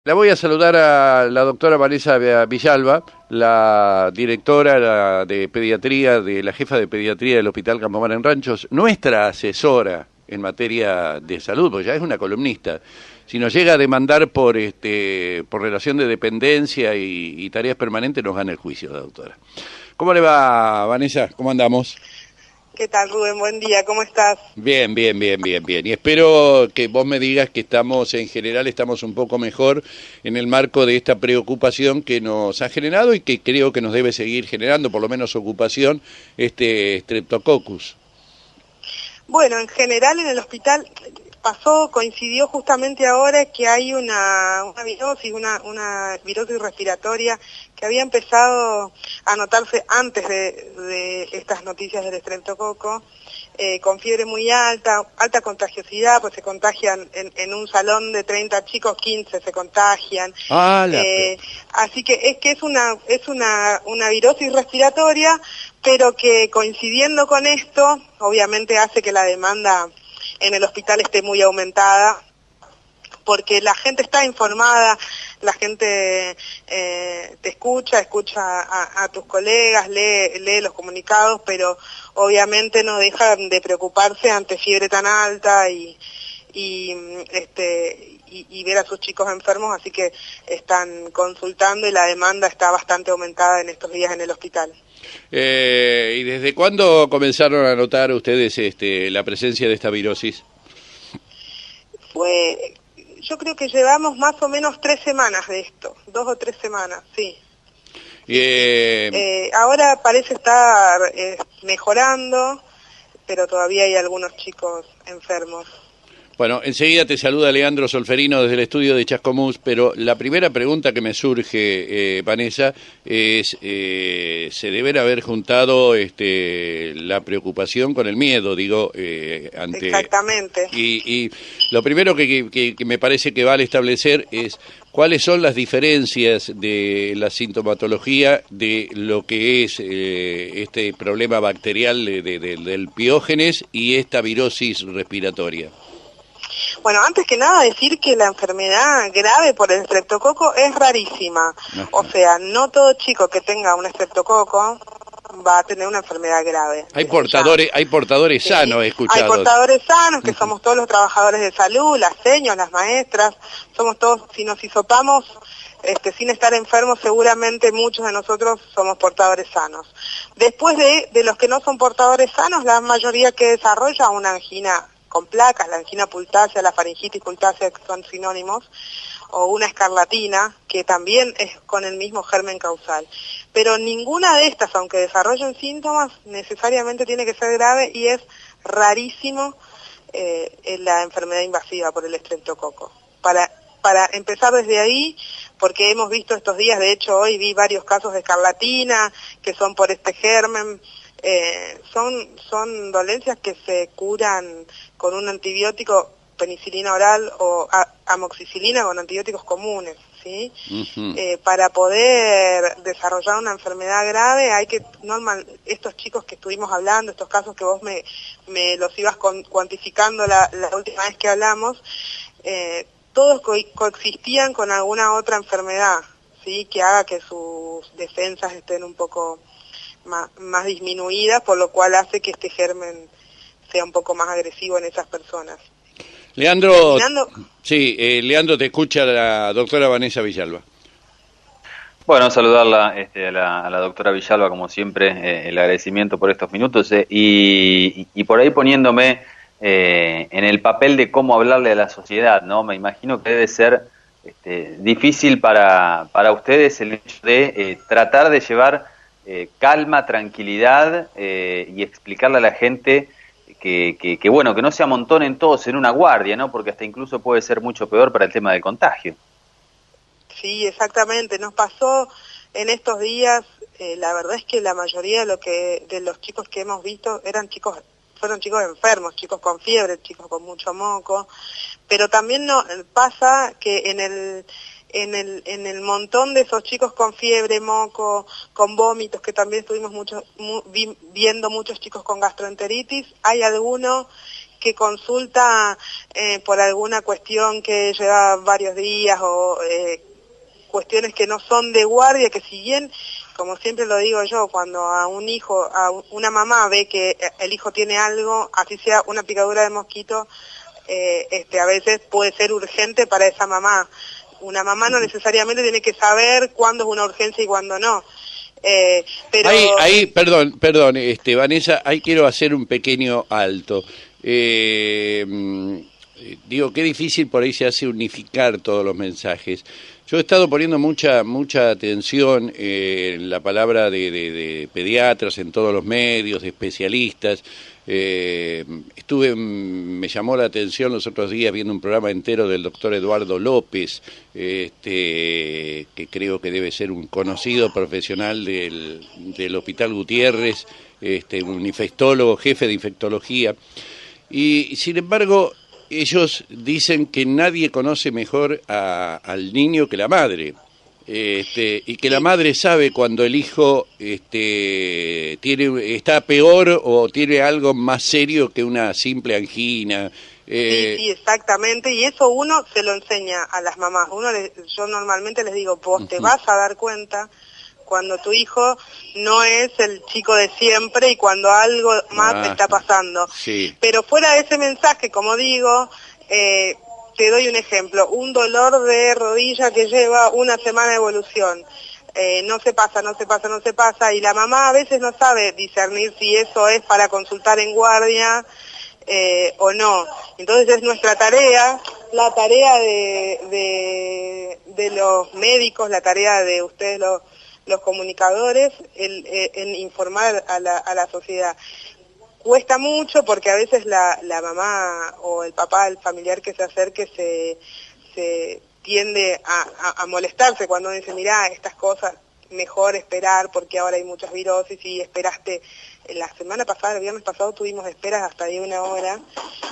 La voy a saludar a la doctora Vanessa Villalba, la directora de pediatría, de la jefa de pediatría del Hospital Campomar en Ranchos, nuestra asesora en materia de salud, porque ya es una columnista. Si nos llega a demandar por relación de dependencia y tareas permanentes, nos gana el juicio, la doctora. ¿Cómo le va, Vanessa? ¿Cómo andamos? ¿Qué tal, Rubén? Buen día, ¿cómo estás? Bien, bien, bien, bien, bien. Y espero que vos me digas que estamos, en general, estamos un poco mejor en el marco de esta preocupación que nos ha generado y que creo que nos debe seguir generando, por lo menos ocupación, este Streptococcus. Bueno, en general en el hospital coincidió justamente ahora que hay una virosis, una virosis respiratoria que había empezado a notarse antes de estas noticias del estreptococo, con fiebre muy alta, alta contagiosidad, pues se contagian en un salón de 30 chicos, 15 se contagian. Ah, Así que es una virosis respiratoria, pero que coincidiendo con esto, obviamente hace que la demanda en el hospital esté muy aumentada, porque la gente está informada, la gente te escucha a tus colegas, lee los comunicados, pero obviamente no dejan de preocuparse ante fiebre tan alta y ver a sus chicos enfermos, así que están consultando y la demanda está bastante aumentada en estos días en el hospital. ¿Y desde cuándo comenzaron a notar ustedes la presencia de esta virosis? Yo creo que llevamos más o menos 3 semanas de esto, 2 o 3 semanas, sí. Ahora parece estar mejorando, pero todavía hay algunos chicos enfermos. Bueno, enseguida te saluda Leandro Solferino desde el estudio de Chascomús, pero la primera pregunta que me surge, Vanessa, es, ¿se debe haber juntado la preocupación con el miedo, digo, ante... Exactamente. Y lo primero que me parece que vale establecer es cuáles son las diferencias de la sintomatología de lo que es este problema bacterial del piógenes y esta virosis respiratoria. Bueno, antes que nada decir que la enfermedad grave por el estreptococo es rarísima. Ajá. O sea, no todo chico que tenga un estreptococo va a tener una enfermedad grave. Hay portadores sanos, he escuchado. Hay portadores sanos, que somos todos los trabajadores de salud, las señas, las maestras, somos todos, si nos hisopamos sin estar enfermos, seguramente muchos de nosotros somos portadores sanos. Después de los que no son portadores sanos, la mayoría que desarrolla una angina con placas, la angina pultácea, la faringitis pultácea, que son sinónimos, o una escarlatina, que también es con el mismo germen causal. Pero ninguna de estas, aunque desarrollen síntomas, necesariamente tiene que ser grave y es rarísimo la enfermedad invasiva por el estreptococo. Para empezar desde ahí, porque hemos visto estos días, de hecho hoy vi varios casos de escarlatina, que son por este germen. Son dolencias que se curan con un antibiótico, penicilina oral o amoxicilina, con antibióticos comunes, ¿sí? Uh-huh. Para poder desarrollar una enfermedad grave hay que, estos chicos que estuvimos hablando, estos casos que vos me los ibas cuantificando la última vez que hablamos, todos coexistían con alguna otra enfermedad, ¿sí? Que haga que sus defensas estén un poco más disminuidas, por lo cual hace que este germen sea un poco más agresivo en esas personas. Leandro, sí, Leandro, te escucha la doctora Vanessa Villalba. Bueno, saludarla a la doctora Villalba, como siempre, el agradecimiento por estos minutos y por ahí poniéndome en el papel de cómo hablarle a la sociedad, ¿no? Me imagino que debe ser difícil para ustedes el hecho de tratar de llevar calma, tranquilidad y explicarle a la gente que bueno, que no se amontonen todos en una guardia, ¿no? Porque hasta incluso puede ser mucho peor para el tema del contagio. Sí, exactamente. Nos pasó en estos días, la verdad es que la mayoría de los chicos que hemos visto fueron chicos enfermos, chicos con fiebre, chicos con mucho moco, pero también pasa que en el montón de esos chicos con fiebre, moco, con vómitos, que también estuvimos viendo muchos chicos con gastroenteritis, hay alguno que consulta por alguna cuestión que lleva varios días o cuestiones que no son de guardia, que si bien, como siempre lo digo yo, cuando a un hijo, una mamá ve que el hijo tiene algo, así sea una picadura de mosquito, a veces puede ser urgente para esa mamá. Una mamá no necesariamente tiene que saber cuándo es una urgencia y cuándo no. Pero ahí, perdón, Vanessa, ahí quiero hacer un pequeño alto. Digo, qué difícil por ahí se hace unificar todos los mensajes. Yo he estado poniendo mucha atención en la palabra de pediatras en todos los medios, de especialistas. Me llamó la atención los otros días viendo un programa entero del doctor Eduardo López, que creo que debe ser un conocido profesional del Hospital Gutiérrez, un infectólogo, jefe de infectología. Y sin embargo, ellos dicen que nadie conoce mejor al niño que la madre. Y que la madre sabe cuando el hijo está peor o tiene algo más serio que una simple angina. Sí, exactamente, y eso uno se lo enseña a las mamás. Yo normalmente les digo, vos te vas a dar cuenta cuando tu hijo no es el chico de siempre y cuando algo más está pasando. Sí. Pero fuera de ese mensaje, como digo, te doy un ejemplo, un dolor de rodilla que lleva una semana de evolución, no se pasa, y la mamá a veces no sabe discernir si eso es para consultar en guardia o no. Entonces es nuestra tarea, la tarea de los médicos, la tarea de ustedes los comunicadores, en informar a la sociedad. Cuesta mucho porque a veces la mamá o el papá, el familiar que se acerque, se tiende a molestarse cuando dice, mirá, estas cosas, mejor esperar porque ahora hay muchas virosis y esperaste, la semana pasada, el viernes pasado tuvimos esperas hasta de 1 hora,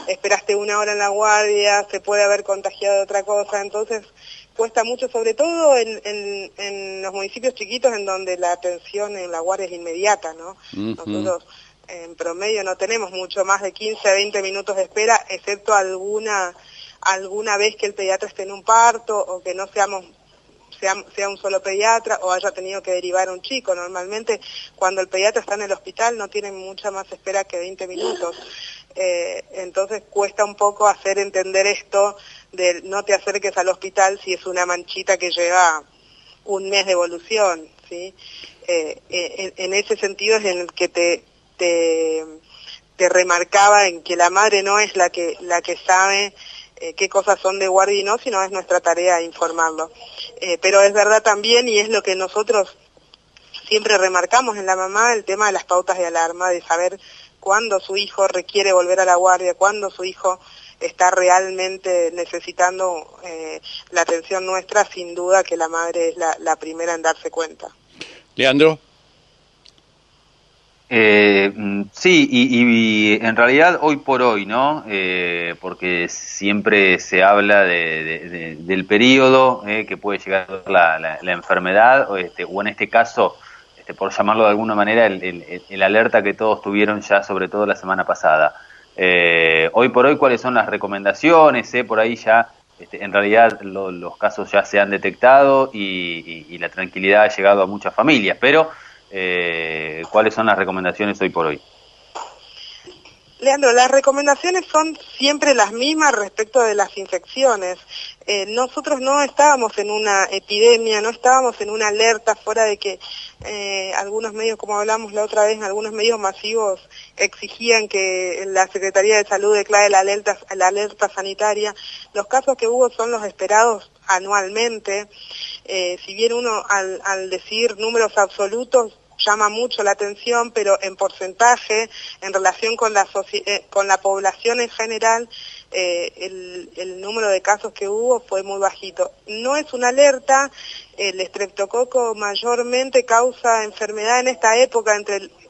esperaste 1 hora en la guardia, se puede haber contagiado de otra cosa, entonces cuesta mucho, sobre todo en los municipios chiquitos en donde la atención en la guardia es inmediata, ¿no? Nosotros en promedio no tenemos mucho más de 15 a 20 minutos de espera, excepto alguna vez que el pediatra esté en un parto o que no sea un solo pediatra o haya tenido que derivar a un chico. Normalmente cuando el pediatra está en el hospital no tienen mucha más espera que 20 minutos. Entonces cuesta un poco hacer entender esto de no te acerques al hospital si es una manchita que lleva 1 mes de evolución, ¿sí? En ese sentido es en el que te remarcaba en que la madre no es la que sabe qué cosas son de guardia y no, sino es nuestra tarea informarlo. Pero es verdad también, y es lo que nosotros siempre remarcamos en la mamá, el tema de las pautas de alarma, de saber cuándo su hijo requiere volver a la guardia, cuándo su hijo está realmente necesitando la atención nuestra. Sin duda que la madre es la primera en darse cuenta. Leandro. Sí, y en realidad hoy por hoy, ¿no? Porque siempre se habla del periodo que puede llegar la enfermedad, o en este caso, por llamarlo de alguna manera, el alerta que todos tuvieron ya, sobre todo la semana pasada. Hoy por hoy, ¿cuáles son las recomendaciones? Por ahí ya, en realidad, los casos ya se han detectado y la tranquilidad ha llegado a muchas familias, pero ¿cuáles son las recomendaciones hoy por hoy? Leandro, las recomendaciones son siempre las mismas respecto de las infecciones. Nosotros no estábamos en una epidemia, no estábamos en una alerta, fuera de que algunos medios, como hablamos la otra vez, algunos medios masivos exigían que la Secretaría de Salud declare la alerta sanitaria. Los casos que hubo son los esperados anualmente. Si bien uno al decir números absolutos llama mucho la atención, pero en porcentaje, en relación con la población en general, el número de casos que hubo fue muy bajito. No es una alerta, el estreptococo mayormente causa enfermedad en esta época,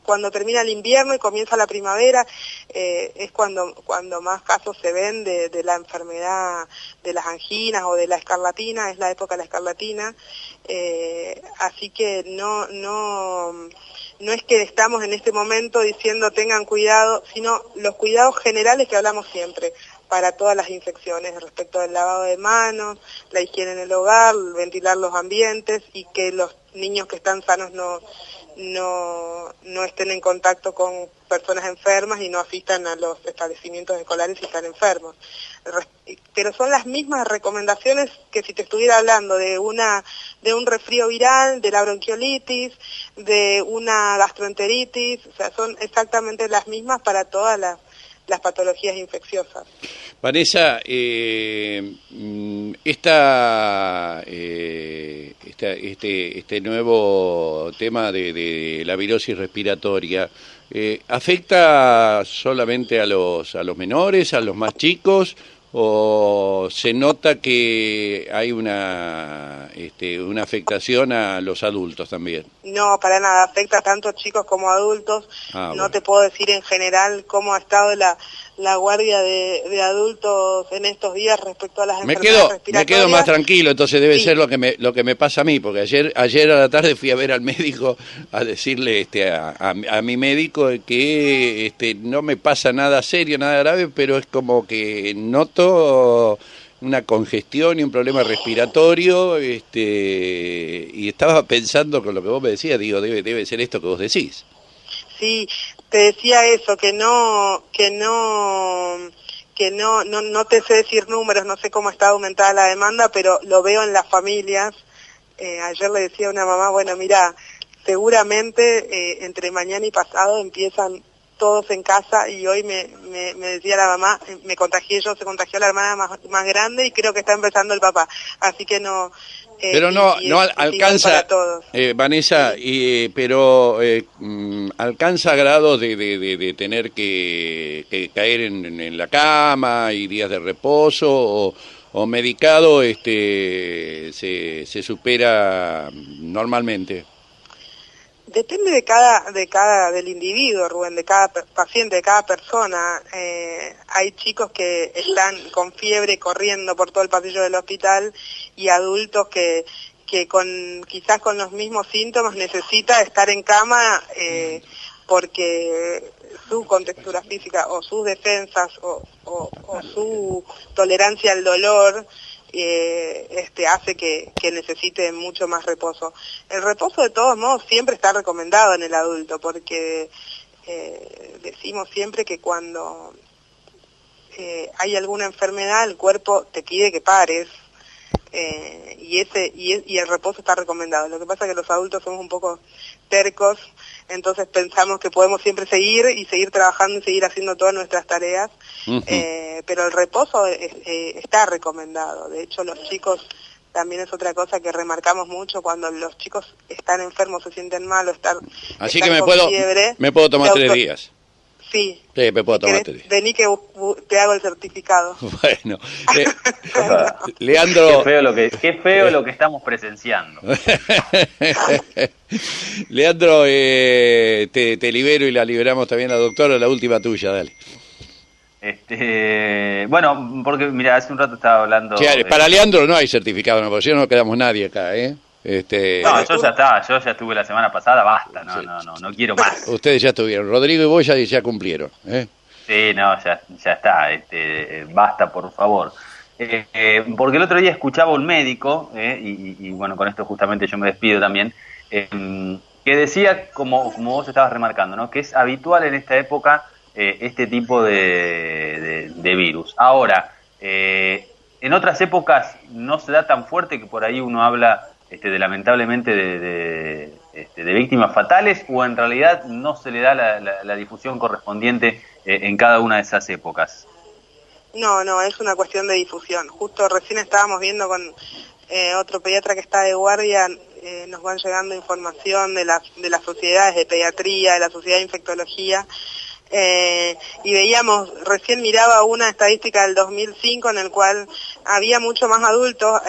cuando termina el invierno y comienza la primavera, es cuando más casos se ven de la enfermedad de las anginas o de la escarlatina, es la época de la escarlatina, así que no es que estamos en este momento diciendo tengan cuidado, sino los cuidados generales que hablamos siempre para todas las infecciones respecto del lavado de manos, la higiene en el hogar, ventilar los ambientes y que los niños que están sanos no estén en contacto con personas enfermas y no asistan a los establecimientos escolares si están enfermos. Pero son las mismas recomendaciones que si te estuviera hablando de un resfrío viral, de la bronquiolitis, de una gastroenteritis, o sea, son exactamente las mismas para todas las patologías infecciosas. Vanessa, este nuevo tema de la virosis respiratoria, ¿afecta solamente a los menores, a los más chicos, o se nota que hay una afectación a los adultos también? No, para nada, afecta tanto a chicos como a adultos. No te puedo decir en general cómo ha estado la guardia de adultos en estos días respecto a las enfermedades respiratorias. Me quedo más tranquilo, entonces debe ser lo que me pasa a mí, porque ayer a la tarde fui a ver al médico a decirle a mi médico que no me pasa nada serio, nada grave, pero es como que noto una congestión y un problema respiratorio, y estaba pensando con lo que vos me decías, digo, debe ser esto que vos decís. Sí, te decía eso, que no te sé decir números, no sé cómo está aumentada la demanda, pero lo veo en las familias. Ayer le decía a una mamá, bueno, mira, seguramente entre mañana y pasado empiezan todos en casa, y hoy me decía la mamá, me contagié yo, se contagió la hermana más grande y creo que está empezando el papá, así que no... Pero no alcanza, Vanessa, pero alcanza grados de tener que caer en la cama y días de reposo, o medicado se supera normalmente. Depende del individuo, Rubén, de cada paciente, de cada persona. Hay chicos que están con fiebre corriendo por todo el pasillo del hospital, y adultos que quizás con los mismos síntomas necesita estar en cama porque su contextura física o sus defensas o su tolerancia al dolor hace que necesite mucho más reposo. El reposo, de todos modos, siempre está recomendado en el adulto, porque decimos siempre que cuando hay alguna enfermedad el cuerpo te pide que pares, y el reposo está recomendado. Lo que pasa es que los adultos somos un poco tercos, entonces pensamos que podemos siempre seguir trabajando y seguir haciendo todas nuestras tareas, pero el reposo está recomendado. De hecho, los chicos también es otra cosa que remarcamos mucho: cuando los chicos están enfermos, se sienten mal o están con fiebre, me puedo tomar 3 días. Sí, me puedo tomar 3 días. Vení que te hago el certificado. Bueno, Leandro... Qué feo lo que estamos presenciando. Leandro, te libero y la liberamos también a la doctora, la última tuya, dale. Bueno, porque mira, hace un rato estaba hablando... Para Leandro no hay certificado, no, porque si no quedamos nadie acá, No, yo ya estuve la semana pasada, basta, no quiero más. Ustedes ya estuvieron, Rodrigo y vos ya cumplieron, Sí, no, ya está, basta, por favor. Porque el otro día escuchaba un médico, y bueno, con esto justamente yo me despido también, que decía, como vos estabas remarcando, ¿no?, que es habitual en esta época este tipo de virus. Ahora, en otras épocas no se da tan fuerte, que por ahí uno habla lamentablemente de víctimas fatales, o en realidad no se le da la difusión correspondiente en cada una de esas épocas. No, es una cuestión de difusión. Justo recién estábamos viendo con otro pediatra que está de guardia, nos van llegando información de las sociedades de pediatría, de la sociedad de infectología, y veíamos, recién miraba una estadística del 2005 en el cual había mucho más adultos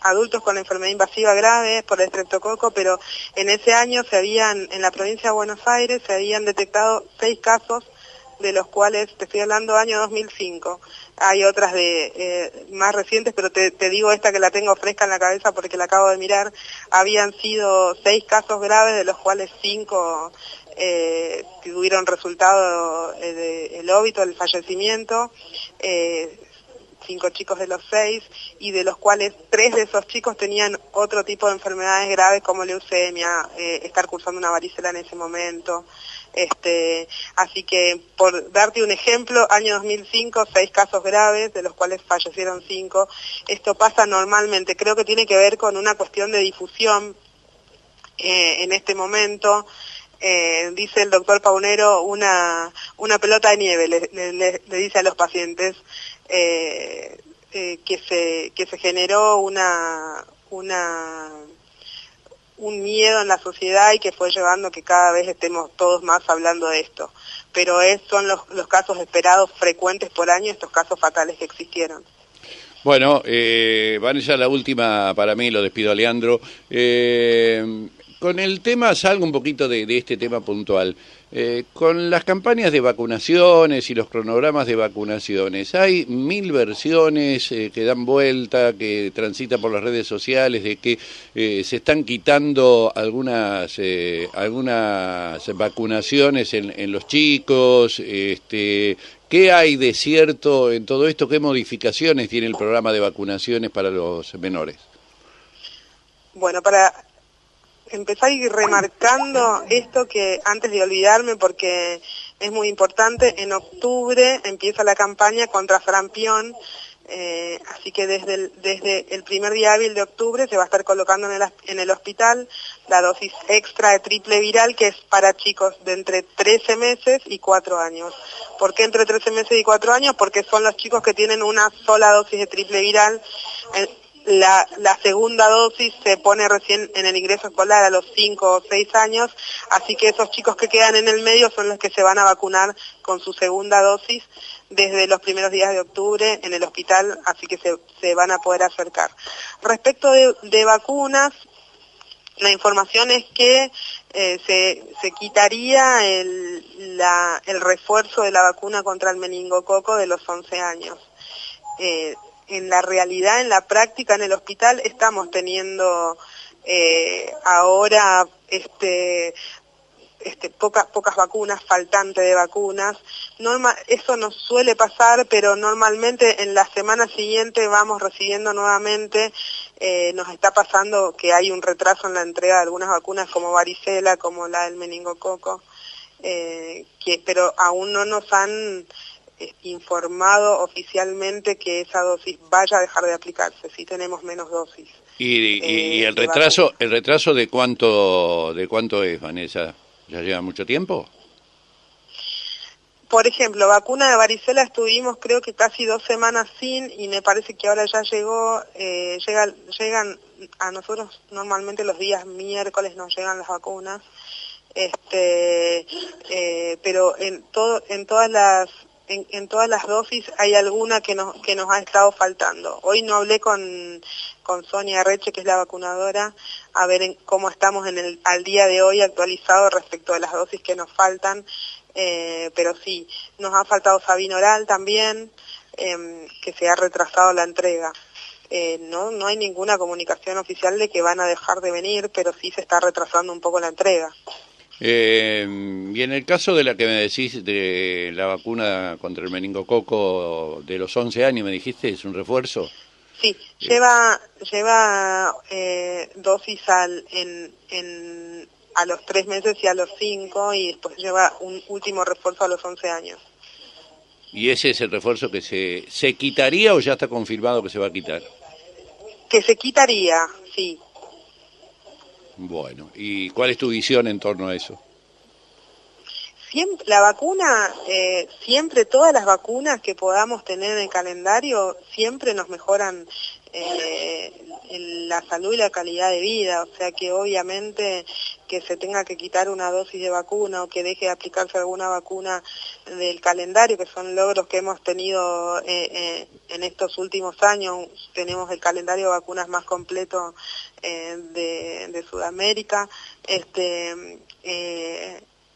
adultos con enfermedad invasiva grave por el estreptococo, pero en ese año en la provincia de Buenos Aires se habían detectado 6 casos, de los cuales, te estoy hablando año 2005, hay otras más recientes, pero te digo esta que la tengo fresca en la cabeza porque la acabo de mirar, habían sido 6 casos graves, de los cuales 5 tuvieron resultado el óbito, el fallecimiento, 5 chicos de los 6, y de los cuales 3 de esos chicos tenían otro tipo de enfermedades graves como leucemia, estar cursando una varicela en ese momento. Así que, por darte un ejemplo, año 2005, 6 casos graves, de los cuales fallecieron 5. Esto pasa normalmente, creo que tiene que ver con una cuestión de difusión en este momento. Dice el doctor Paunero, una pelota de nieve, le dice a los pacientes, que se generó un miedo en la sociedad y que fue llevando a que cada vez estemos todos más hablando de esto. Pero son los casos esperados frecuentes por año, estos casos fatales que existieron. Bueno, Vanessa, la última para mí, lo despido a Leandro. Con el tema, salgo un poquito de este tema puntual. Con las campañas de vacunaciones y los cronogramas de vacunaciones, hay 1000 versiones que dan vuelta, que transitan por las redes sociales, de que se están quitando algunas vacunaciones en los chicos. ¿Qué hay de cierto en todo esto? ¿Qué modificaciones tiene el programa de vacunaciones para los menores? Bueno, para empezar a ir remarcando esto, que antes de olvidarme, porque es muy importante, en octubre empieza la campaña contra sarampión, así que desde el primer día hábil de octubre se va a estar colocando en el hospital la dosis extra de triple viral, que es para chicos de entre 13 meses y 4 años. ¿Por qué entre 13 meses y 4 años? Porque son los chicos que tienen una sola dosis de triple viral. La segunda dosis se pone recién en el ingreso escolar a los 5 o 6 años, así que esos chicos que quedan en el medio son los que se van a vacunar con su segunda dosis desde los primeros días de octubre en el hospital, así que se van a poder acercar. Respecto de vacunas, la información es que se quitaría el refuerzo de la vacuna contra el meningococo de los 11 años. En la realidad, en la práctica, en el hospital, estamos teniendo ahora pocas vacunas, faltante de vacunas. Eso nos suele pasar, pero normalmente en la semana siguiente vamos recibiendo nuevamente, nos está pasando que hay un retraso en la entrega de algunas vacunas como varicela, como la del meningococo, pero aún no nos han informado oficialmente que esa dosis vaya a dejar de aplicarse, si tenemos menos dosis. ¿Y el retraso de cuánto es, Vanessa? ¿Ya lleva mucho tiempo? Por ejemplo, vacuna de varicela estuvimos creo que casi 2 semanas sin, y me parece que ahora ya llegan a nosotros normalmente los días miércoles nos llegan las vacunas, pero en todas las dosis hay alguna que nos ha estado faltando. Hoy no hablé con Sonia Reche, que es la vacunadora, a ver cómo estamos al día de hoy actualizado respecto de las dosis que nos faltan, pero sí, nos ha faltado Sabin Oral también, que se ha retrasado la entrega. No hay ninguna comunicación oficial de que van a dejar de venir, pero sí se está retrasando un poco la entrega. Y en el caso de la que me decís de la vacuna contra el meningococo de los 11 años, me dijiste, ¿es un refuerzo? Sí, lleva dosis a los 3 meses y a los 5, y después lleva un último refuerzo a los 11 años. ¿Y ese es el refuerzo que se quitaría o ya está confirmado que se va a quitar? Que se quitaría, sí. Bueno, ¿y cuál es tu visión en torno a eso? Siempre, la vacuna, siempre todas las vacunas que podamos tener en el calendario, siempre nos mejoran la salud y la calidad de vida, o sea que obviamente que se tenga que quitar una dosis de vacuna o que deje de aplicarse alguna vacuna del calendario, que son logros que hemos tenido en estos últimos años. Tenemos el calendario de vacunas más completo de Sudamérica.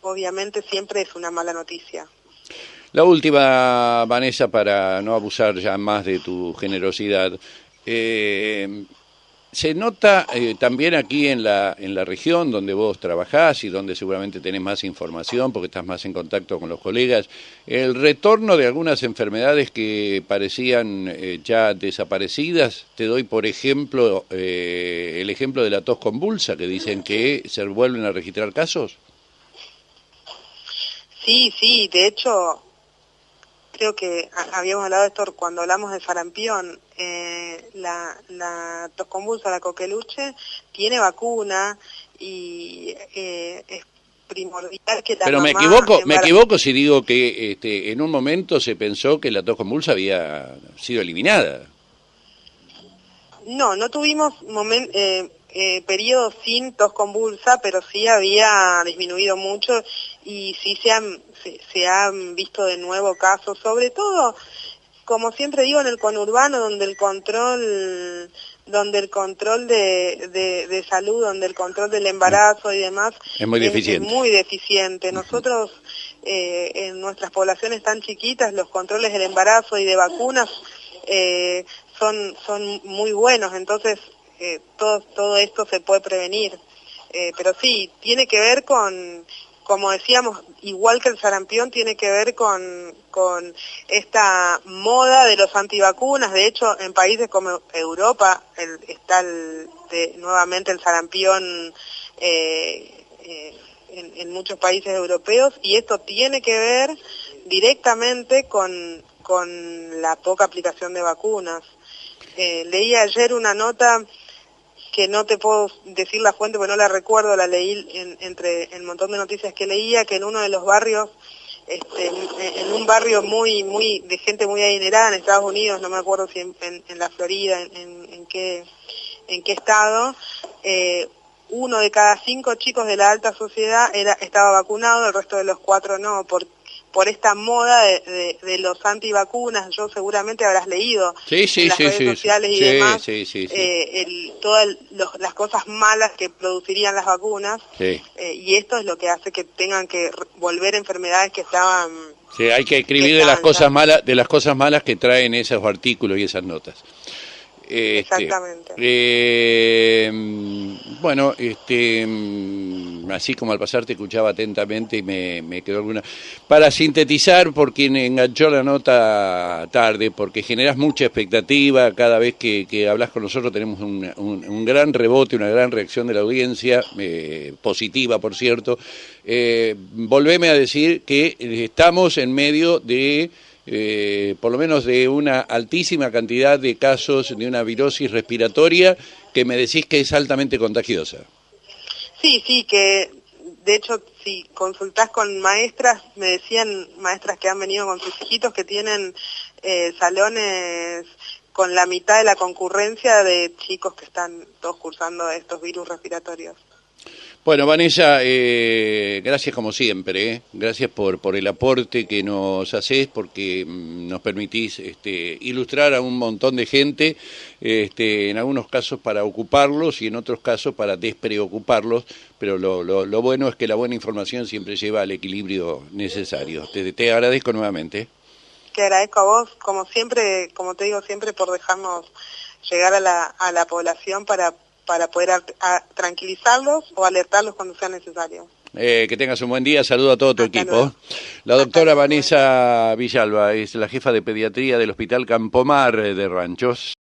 Obviamente siempre es una mala noticia. La última, Vanessa, para no abusar ya más de tu generosidad. Se nota también aquí en la región donde vos trabajás y donde seguramente tenés más información porque estás más en contacto con los colegas, el retorno de algunas enfermedades que parecían ya desaparecidas. Te doy, por ejemplo, el ejemplo de la tos convulsa, que dicen que se vuelven a registrar casos. Sí, de hecho, creo que habíamos hablado de esto cuando hablamos de sarampión. La tos convulsa, la coqueluche, tiene vacuna y es primordial que la Pero mamá me equivoco si digo que en un momento se pensó que la tos convulsa había sido eliminada. No tuvimos periodos sin tos convulsa, pero sí había disminuido mucho y sí se han visto de nuevo casos, sobre todo, como siempre digo, en el conurbano, donde el control de salud, donde el control del embarazo y demás es muy deficiente. Es muy deficiente. Nosotros, en nuestras poblaciones tan chiquitas, los controles del embarazo y de vacunas son muy buenos, entonces todo esto se puede prevenir. Pero sí, tiene que ver con, como decíamos, igual que el sarampión, tiene que ver con esta moda de los antivacunas. De hecho, en países como Europa está nuevamente el sarampión en muchos países europeos, y esto tiene que ver directamente con la poca aplicación de vacunas. Leí ayer una nota que no te puedo decir la fuente porque no la recuerdo, la leí entre el montón de noticias que leía, que en uno de los barrios, en un barrio muy de gente muy adinerada en Estados Unidos, no me acuerdo si en la Florida, en qué estado, 1 de cada 5 chicos de la alta sociedad estaba vacunado, el resto de los 4 no, por esta moda de los antivacunas. Yo seguramente habrás leído en las redes sociales y demás todas las cosas malas que producirían las vacunas, y esto es lo que hace que tengan que volver enfermedades que estaban... Sí, hay que escribir de las cosas malas que traen esos artículos y esas notas. Exactamente. Bueno, así como al pasar te escuchaba atentamente y me quedó alguna... Para sintetizar, por quien enganchó la nota tarde, porque generas mucha expectativa, cada vez que hablas con nosotros tenemos un gran rebote, una gran reacción de la audiencia, positiva por cierto. Volveme a decir que estamos en medio de... por lo menos de una altísima cantidad de casos de una virosis respiratoria que me decís que es altamente contagiosa. Sí, que de hecho si consultás con maestras, me decían maestras que han venido con sus hijitos que tienen salones con la mitad de la concurrencia de chicos que están todos cursando estos virus respiratorios. Bueno, Vanessa, gracias como siempre, gracias por el aporte que nos haces, porque nos permitís ilustrar a un montón de gente, en algunos casos para ocuparlos y en otros casos para despreocuparlos, pero lo bueno es que la buena información siempre lleva al equilibrio necesario. Te agradezco nuevamente. Te agradezco a vos, como siempre, como te digo siempre, por dejarnos llegar a la población para poder tranquilizarlos o alertarlos cuando sea necesario. Que tengas un buen día, saludo a todo tu equipo. Luego. La doctora Vanessa Villalba es la jefa de pediatría del Hospital Campomar de Ranchos.